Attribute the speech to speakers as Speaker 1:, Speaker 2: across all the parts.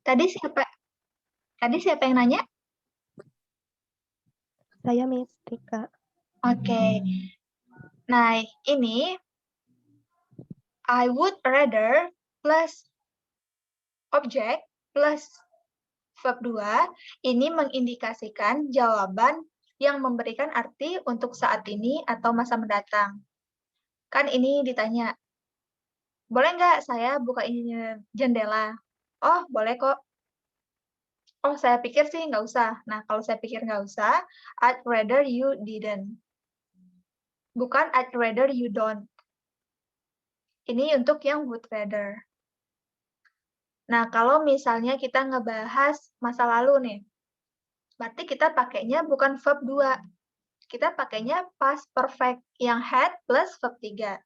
Speaker 1: Tadi siapa? Tadi siapa yang nanya?
Speaker 2: Saya Miss Tika.
Speaker 1: Oke. Nah, ini I would rather plus objek plus verb 2 ini mengindikasikan jawaban yang memberikan arti untuk saat ini atau masa mendatang. Kan ini ditanya, boleh nggak saya buka ini jendela? Oh, boleh kok. Oh, saya pikir sih nggak usah. Nah, kalau saya pikir nggak usah, I'd rather you didn't. Bukan I'd rather you don't. Ini untuk yang would rather. Nah, kalau misalnya kita ngebahas masa lalu nih, berarti kita pakainya bukan verb 2. Kita pakainya past perfect yang had plus verb 3.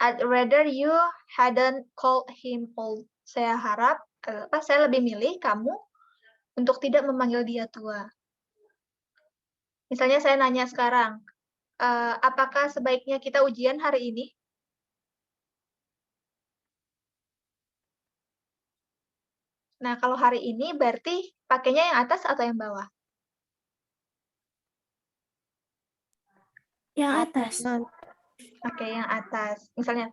Speaker 1: I'd rather you hadn't called him old. Saya lebih milih kamu untuk tidak memanggil dia tua. Misalnya saya nanya sekarang, apakah sebaiknya kita ujian hari ini? Nah, kalau hari ini berarti pakainya yang atas atau yang bawah?
Speaker 3: Yang atas.
Speaker 1: Oke, yang atas. Misalnya,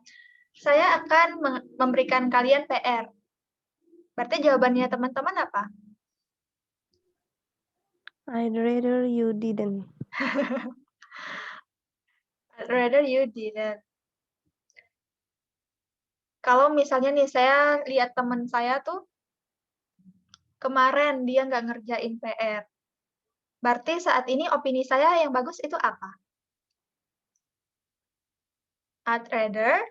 Speaker 1: saya akan memberikan kalian PR. Berarti jawabannya teman-teman apa?
Speaker 2: I'd rather you didn't.
Speaker 1: I'd rather you didn't. Kalau misalnya nih, saya lihat teman saya tuh, kemarin dia nggak ngerjain PR. Berarti saat ini opini saya yang bagus itu apa? I'd rather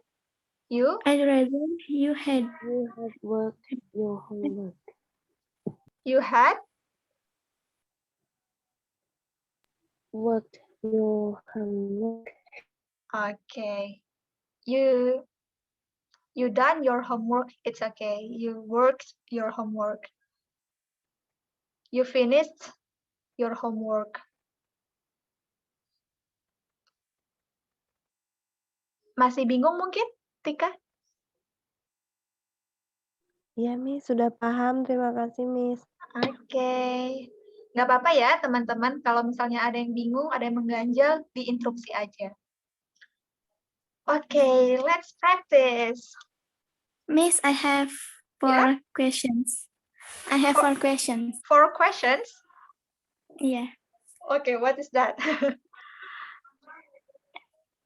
Speaker 1: you
Speaker 3: I'd rather you had
Speaker 2: worked your homework.
Speaker 1: you had
Speaker 2: Worked your homework.
Speaker 1: okay. You done your homework. It's okay. You worked your homework. You finished your homework. Masih bingung mungkin, Tika?
Speaker 2: Ya, Miss, sudah paham. Terima kasih, Miss.
Speaker 1: Oke. Nggak apa-apa ya, teman-teman. Kalau misalnya ada yang bingung, ada yang mengganjal, diinstruksi aja. Oke, let's practice.
Speaker 3: Miss, I have four questions. I have 4 questions.
Speaker 1: 4 questions.
Speaker 3: Yeah.
Speaker 1: Okay, what is that?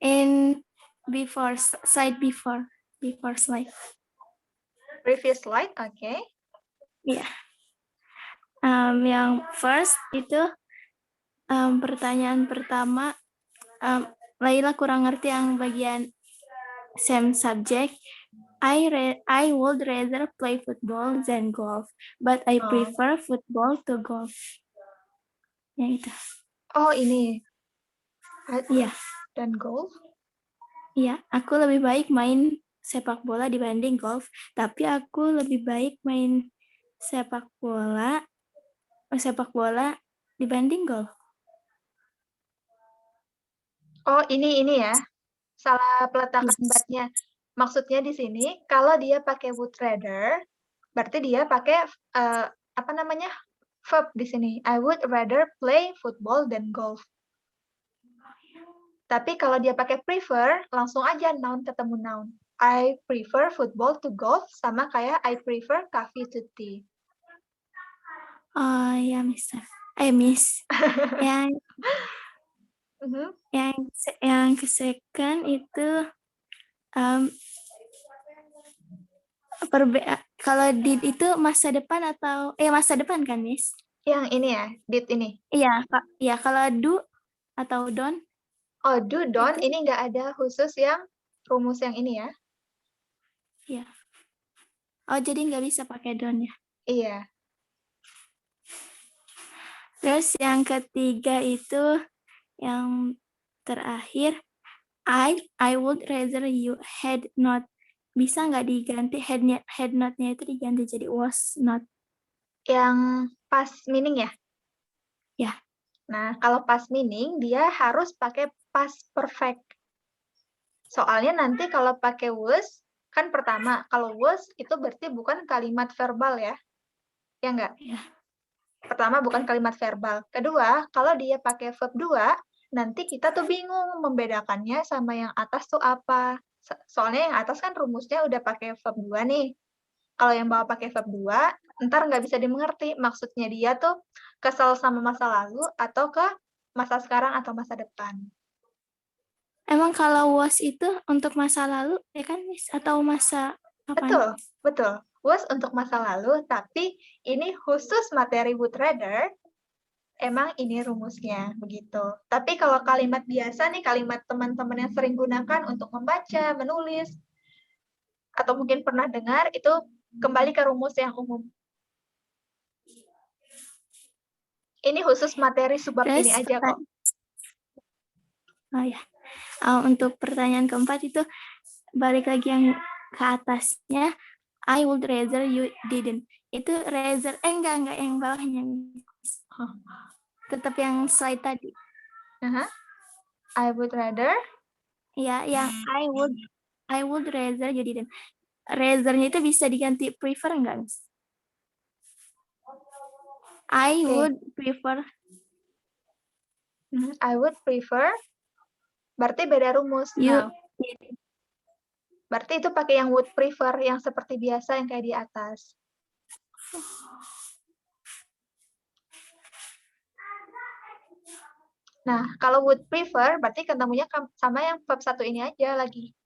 Speaker 3: In slide.
Speaker 1: Previous slide, okay.
Speaker 3: Yeah. Yang first itu pertanyaan pertama, Laila kurang ngerti yang bagian same subject. I would rather play football than golf, but I prefer football to golf. Yang itu.
Speaker 1: Oh, ini.
Speaker 3: Iya.
Speaker 1: Dan golf?
Speaker 3: Iya, aku lebih baik main sepak bola dibanding golf, tapi aku lebih baik main sepak bola dibanding golf.
Speaker 1: Oh, ini ya. Salah peletakan batnya. Maksudnya di sini, kalau dia pakai would rather, berarti dia pakai verb di sini. I would rather play football than golf. Tapi kalau dia pakai prefer, langsung aja noun ketemu noun. I prefer football to golf, sama kayak I prefer coffee to tea.
Speaker 3: Oh ya, Miss. yang ke second itu kalau did itu masa depan atau masa depan kan, Miss?
Speaker 1: Yang ini ya, did ini.
Speaker 3: Iya, kalau do atau don't.
Speaker 1: Oh, do, don't, ini nggak ada khusus yang rumus yang ini ya?
Speaker 3: Iya. Oh, jadi nggak bisa pakai don't ya?
Speaker 1: Iya.
Speaker 3: Terus yang ketiga itu, yang terakhir, I would rather you had not. Bisa nggak diganti had not-nya itu diganti jadi was not?
Speaker 1: Yang past meaning ya?
Speaker 3: Ya.
Speaker 1: Nah, kalau past meaning, dia harus pakai past perfect. Soalnya nanti kalau pakai was, kan pertama, kalau was itu berarti bukan kalimat verbal ya. Ya enggak?
Speaker 3: Ya.
Speaker 1: Pertama, bukan kalimat verbal. Kedua, kalau dia pakai verb 2, nanti kita tuh bingung membedakannya sama yang atas tuh apa. Soalnya yang atas kan rumusnya udah pakai verb 2 nih. Kalau yang bawah pakai verb 2, ntar nggak bisa dimengerti. Maksudnya dia tuh kesel sama masa lalu atau ke masa sekarang atau masa depan.
Speaker 3: Emang kalau was itu untuk masa lalu, ya kan, Miss? Atau masa kapan?
Speaker 1: Betul, betul. Was untuk masa lalu, tapi ini khusus materi would rather, emang ini rumusnya, begitu. Tapi kalau kalimat biasa nih, kalimat teman-teman yang sering gunakan untuk membaca, menulis, atau mungkin pernah dengar, itu kembali ke rumus yang umum. Ini khusus materi subbab ini
Speaker 3: Terus
Speaker 1: aja kok.
Speaker 3: Oh ya, untuk pertanyaan keempat itu balik lagi yang ke atasnya. I would rather you didn't. Itu rather, enggak yang bawahnya. Tetap yang slide tadi.
Speaker 1: I would rather.
Speaker 3: Ya, yang I would rather you didn't. Rather-nya itu bisa diganti prefer enggak, Miss? I would prefer.
Speaker 1: I would prefer. Berarti beda rumus.
Speaker 3: You.
Speaker 1: Berarti itu pakai yang would prefer, yang seperti biasa, yang kayak di atas. Nah, kalau would prefer, berarti ketemunya sama yang verb 1 ini aja lagi.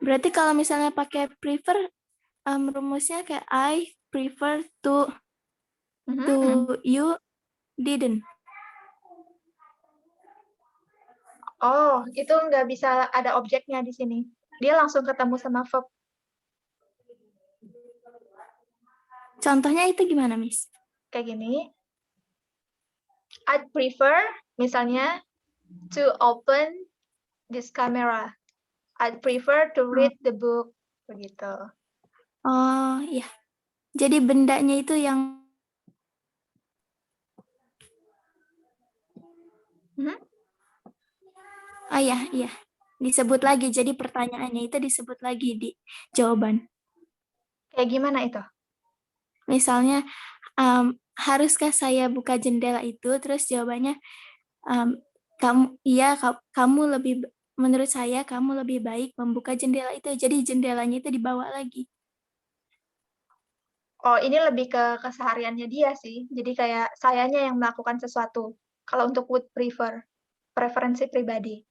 Speaker 3: Berarti kalau misalnya pakai prefer, rumusnya kayak I prefer to you didn't.
Speaker 1: Oh, itu nggak bisa ada objeknya di sini. Dia langsung ketemu sama verb.
Speaker 3: Contohnya itu gimana, Miss?
Speaker 1: Kayak gini. I'd prefer, misalnya, to open this camera. I'd prefer to read the book. Begitu.
Speaker 3: Oh, iya. Jadi bendanya itu yang Oh iya. Disebut lagi. Jadi pertanyaannya itu disebut lagi di jawaban.
Speaker 1: Kayak gimana itu?
Speaker 3: Misalnya, haruskah saya buka jendela itu? Terus jawabannya, kamu lebih, menurut saya kamu lebih baik membuka jendela itu. Jadi jendelanya itu dibawa lagi.
Speaker 1: Oh, ini lebih ke kesehariannya dia sih. Jadi kayak sayanya yang melakukan sesuatu. Kalau untuk would prefer, preferensi pribadi.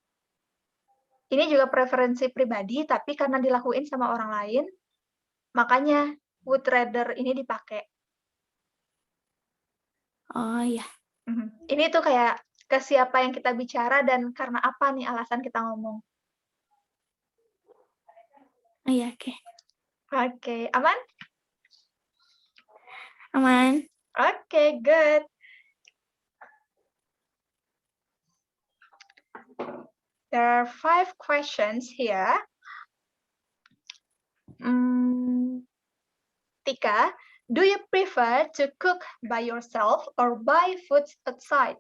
Speaker 1: Ini juga preferensi pribadi, tapi karena dilakuin sama orang lain, makanya would rather ini dipakai.
Speaker 3: Oh iya.
Speaker 1: Ini tuh kayak ke siapa yang kita bicara dan karena apa nih alasan kita ngomong.
Speaker 3: Oh iya, oke.
Speaker 1: Oke, aman?
Speaker 3: Aman.
Speaker 1: Okay, good. There are 5 questions here. Tika, do you prefer to cook by yourself or buy food outside?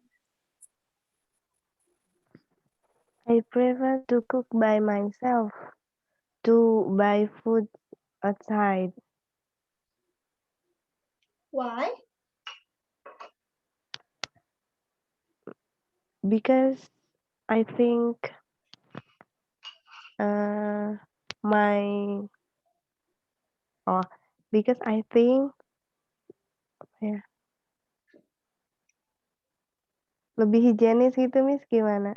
Speaker 2: I prefer to cook by myself, to buy food outside.
Speaker 1: Why?
Speaker 2: Because I think because I think lebih higienis gitu, Miss, gimana?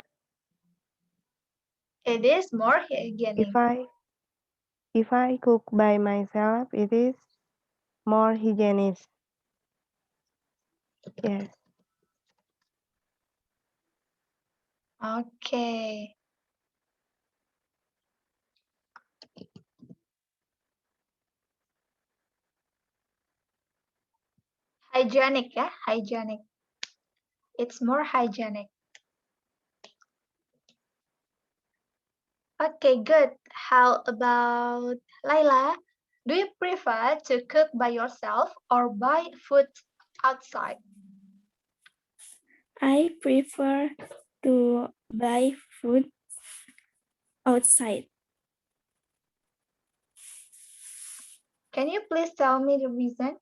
Speaker 1: It is more hygienic.
Speaker 2: If I cook by myself, it is more hygienic. Yes.
Speaker 1: Okay. Hygienic ya, hygienic. It's more hygienic. Okay, good. How about Laila? Do you prefer to cook by yourself or buy food outside?
Speaker 3: I prefer to buy food outside.
Speaker 1: Can you please tell me the reason?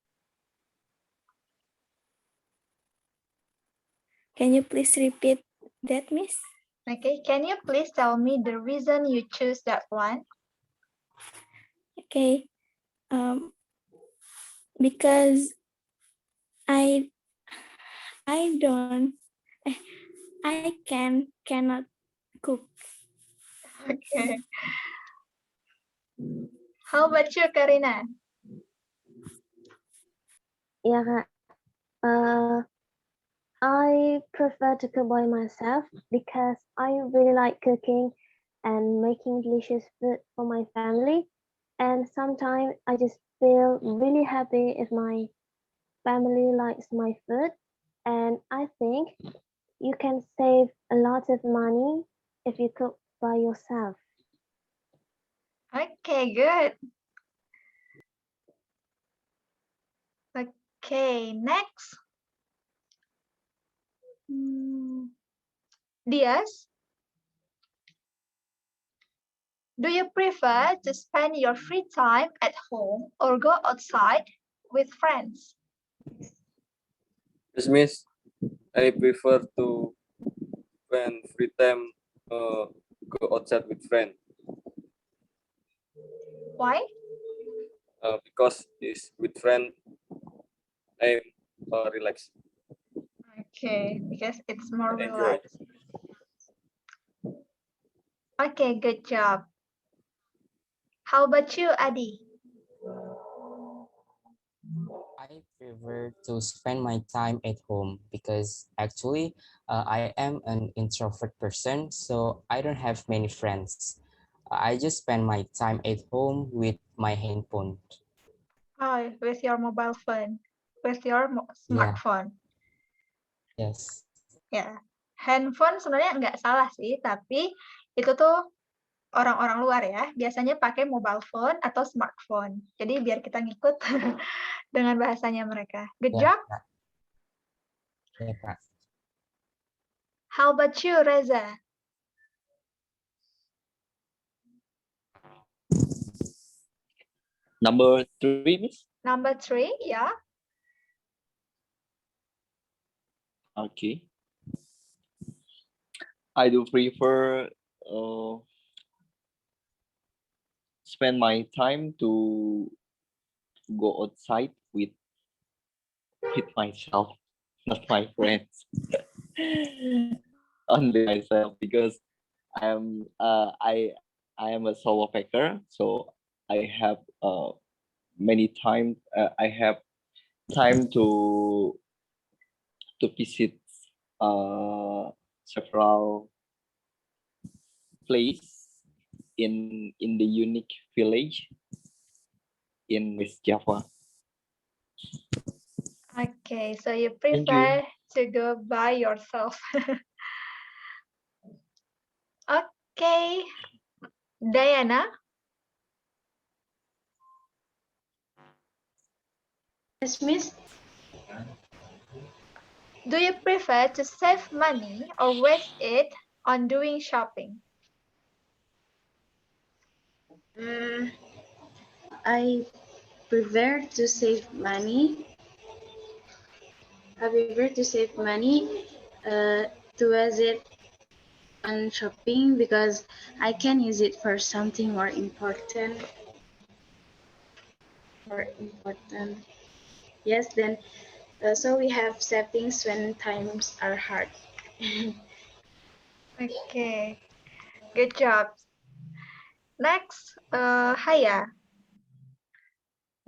Speaker 3: Can you please repeat that, Miss?
Speaker 1: Okay, can you please tell me the reason you choose that one?
Speaker 3: Okay. Because I don't I cannot cook.
Speaker 1: Okay. How about you, Karina?
Speaker 4: Ya Kak, I prefer to cook by myself because I really like cooking and making delicious food for my family. And sometimes I just feel really happy if my family likes my food. And I think you can save a lot of money if you cook by yourself.
Speaker 1: Okay, good. Okay, next. Diaz, do you prefer to spend your free time at home or go outside with friends?
Speaker 5: Yes, Miss. I prefer to spend free time go outside with friends
Speaker 1: Why?
Speaker 5: because is with friend I'm relaxed.
Speaker 1: Okay, because it's more
Speaker 5: Enjoy.
Speaker 1: relaxed. Okay, good job. How about you, Adi?
Speaker 6: I prefer to spend my time at home because actually I am an introvert person, so I don't have many friends. I just spend my time at home with my handphone.
Speaker 1: Oh, with your mobile phone, with your
Speaker 6: Yeah,
Speaker 1: smartphone.
Speaker 6: yes.
Speaker 1: Ya, handphone sebenarnya nggak salah sih, tapi itu tuh orang-orang luar ya, biasanya pakai mobile phone atau smartphone. Jadi biar kita ngikut dengan bahasanya mereka. Good
Speaker 6: Ya,
Speaker 1: job.
Speaker 6: Kak. Ya, Kak.
Speaker 1: How about you, Reza?
Speaker 7: Number 3, Miss.
Speaker 1: Number 3, ya.
Speaker 7: Okay. I do prefer spend my time to go outside with myself, not my friends. Only myself because I am a solo packer, so I have many time. I have time to visit several place in the unique village in West Java.
Speaker 1: Okay, so you
Speaker 7: Thank
Speaker 1: prefer to go by yourself. Okay, Diana,
Speaker 8: Yes, Miss.
Speaker 1: do you prefer to save money or waste it on doing shopping?
Speaker 8: I prefer to save money. I prefer to save money to use it on shopping because I can use it for something more important. Yes, then so we have savings when times are hard.
Speaker 1: Okay, good job. Next, Haya.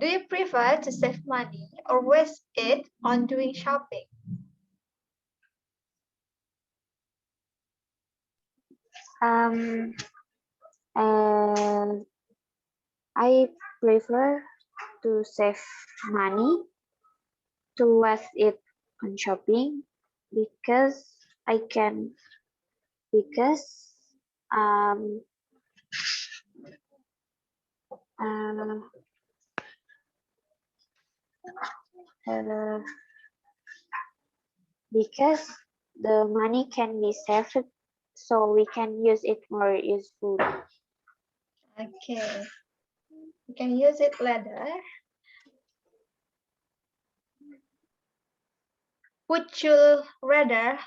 Speaker 1: Do you prefer to save money or waste it on doing shopping?
Speaker 4: And I prefer to save money to waste it on shopping because I can because um uh, uh, because the money can be saved so we can use it more useful.
Speaker 1: Okay. You can use it later. Would you rather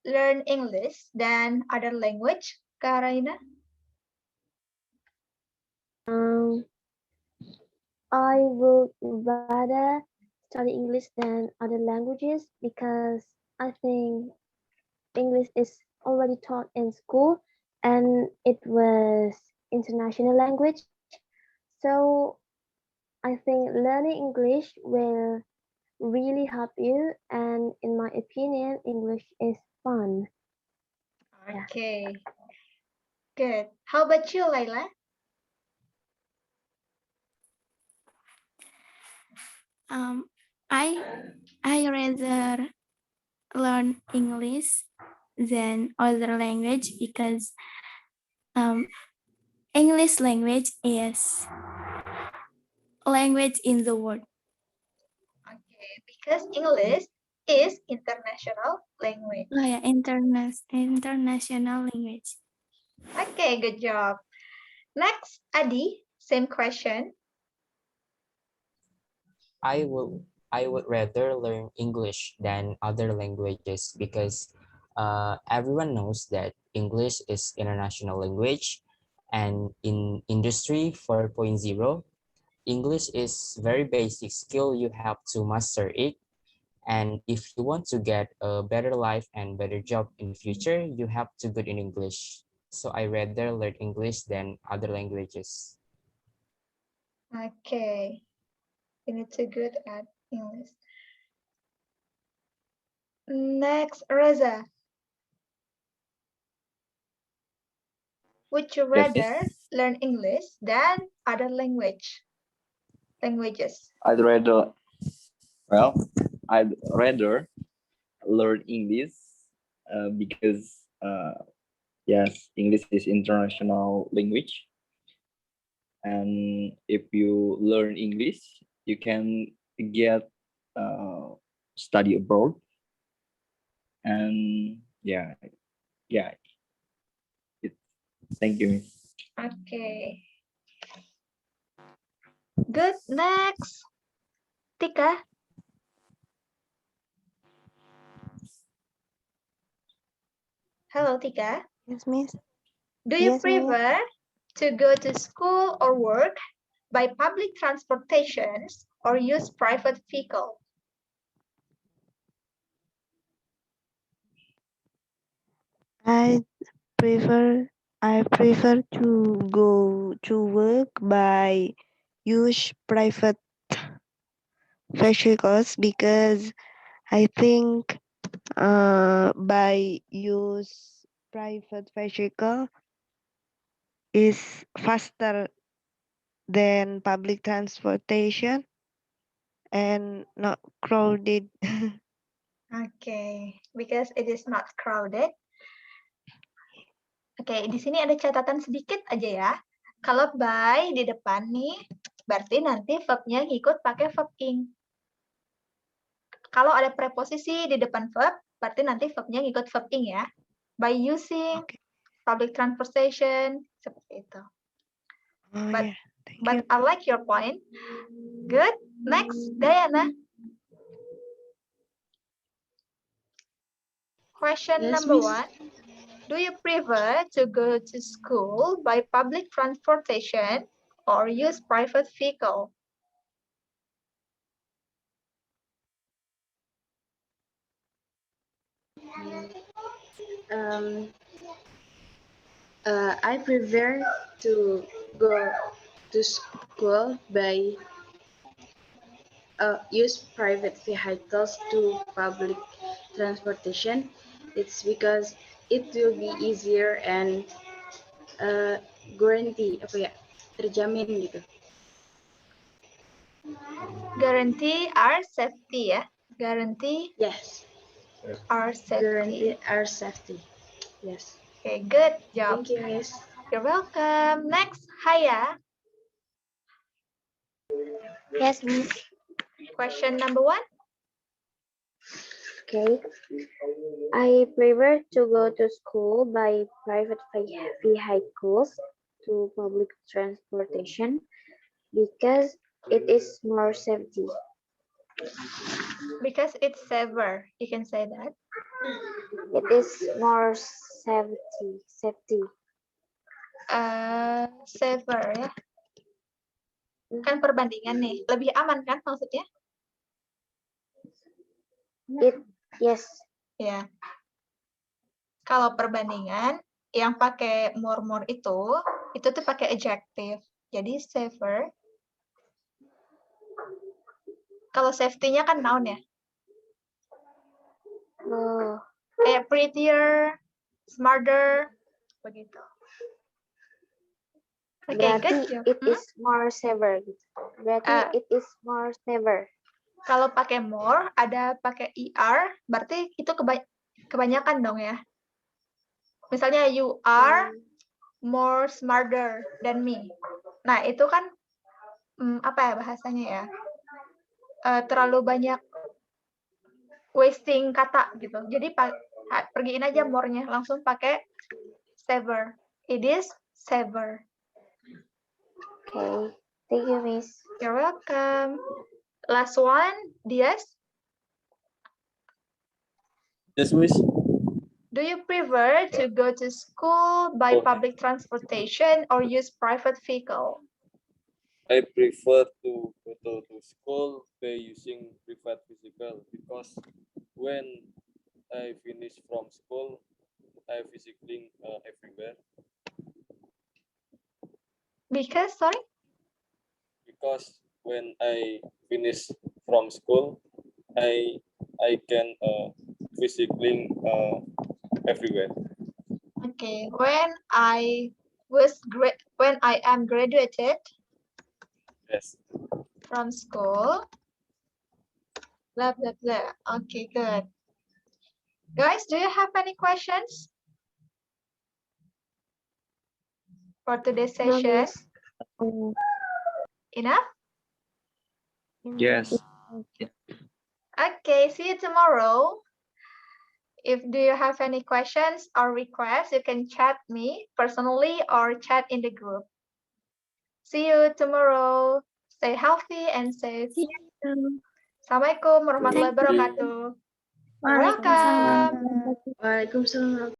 Speaker 1: learn English than other language, Kak Raina?
Speaker 4: I would rather study English than other languages because I think English is already taught in school and it was international language. So I think learning English will really help you, and in my opinion, English is fun. Yeah.
Speaker 1: Okay, good. How about you, Laila?
Speaker 3: I rather learn English than other language because English language is language in the world.
Speaker 1: Okay, because English is international language.
Speaker 3: Oh yeah, international language.
Speaker 1: Okay, good job. Next, Adi, same question.
Speaker 6: I would rather learn English than other languages because everyone knows that English is international language, and in industry 4.0, English is very basic skill. You have to master it, and if you want to get a better life and better job in the future, you have to good in English. So I rather learn English than other languages.
Speaker 1: Okay, you need to good at English. Next, Reza. Would you
Speaker 7: Yes,
Speaker 1: rather learn English than other languages?
Speaker 7: I'd rather, well, I'd rather learn English because, yes, English is international language. And if you learn English, you can get study abroad. And yeah, yeah. It, thank you.
Speaker 1: Okay. Good. Next, Tika. Hello, Tika.
Speaker 2: Yes, Miss.
Speaker 1: Do you
Speaker 2: Yes, Miss.
Speaker 1: prefer to go to school or work by public transportations or use private vehicle?
Speaker 2: I prefer to go to work by use private vehicles because I think by use private vehicle is faster than public transportation and not crowded.
Speaker 1: Okay, because it is not crowded. Oke, di sini ada catatan sedikit aja ya. Kalau by di depan nih, berarti nanti verb-nya ngikut pakai verb ing. Kalau ada preposisi di depan verb, berarti nanti verb-nya ngikut verb ing ya. By using, public transportation, seperti itu.
Speaker 2: Oh,
Speaker 1: But,
Speaker 2: yeah. Thank
Speaker 1: but
Speaker 2: you.
Speaker 1: I like your point. Good. Next, Diana. Question
Speaker 8: Yes,
Speaker 1: number
Speaker 8: Miss.
Speaker 1: 1. Do you prefer to go to school by public transportation or use private vehicle?
Speaker 8: I prefer to go to school by use private vehicles to public transportation. It's because it will be easier and guarantee terjamin gitu.
Speaker 1: Guarantee our safety ya. Guarantee
Speaker 8: Yes,
Speaker 1: our safety.
Speaker 8: guarantee our safety. Yes.
Speaker 1: Okay, good job.
Speaker 8: Thank you, Miss.
Speaker 1: You're welcome. Next, Haya.
Speaker 4: Yes, Miss.
Speaker 1: Question number 1.
Speaker 4: Okay. I prefer to go to school by private vehicles to public transportation because it is more safety.
Speaker 1: Because it's safer. You can say that.
Speaker 4: It is more safety.
Speaker 1: Safer ya. Kan perbandingan nih. Lebih aman kan maksudnya?
Speaker 4: Yes.
Speaker 1: Ya. Kalau perbandingan yang pakai more itu tuh pakai adjective. Jadi safer. Kalau safety-nya kan noun ya.
Speaker 4: Oh,
Speaker 1: Kayak prettier, smarter, begitu. Oke,
Speaker 4: berarti
Speaker 1: good job.
Speaker 4: it is more safer. Berarti it is more safer.
Speaker 1: Kalau pakai more, ada pakai er, berarti itu kebanyakan dong ya. Misalnya you are more smarter than me. Nah, itu kan apa ya bahasanya ya? Terlalu banyak wasting kata gitu. Jadi pergiin aja more-nya, langsung pakai saver. It is saver.
Speaker 4: Okay. Thank you, Miss.
Speaker 1: You're welcome. Last one, Dias.
Speaker 5: Yes, Miss.
Speaker 1: Do you prefer to go to school by public transportation or use private vehicle?
Speaker 5: I prefer to go to school by using private vehicle because when I finish from school, I visiting everywhere.
Speaker 1: Because, sorry?
Speaker 5: Because when I finish from school, I can visiting everywhere.
Speaker 1: Okay, when I am graduated
Speaker 5: Yes.
Speaker 1: from school, blah blah blah. Okay, good. Guys, do you have any questions for today's
Speaker 4: No,
Speaker 1: session?
Speaker 4: Miss.
Speaker 1: Enough?
Speaker 7: Yes.
Speaker 1: Okay, see you tomorrow. If do you have any questions or requests, you can chat me personally or chat in the group. See you tomorrow. Stay healthy and safe. Assalamualaikum warahmatullahi wabarakatuh. You're welcome.
Speaker 8: Waalaikumsalam.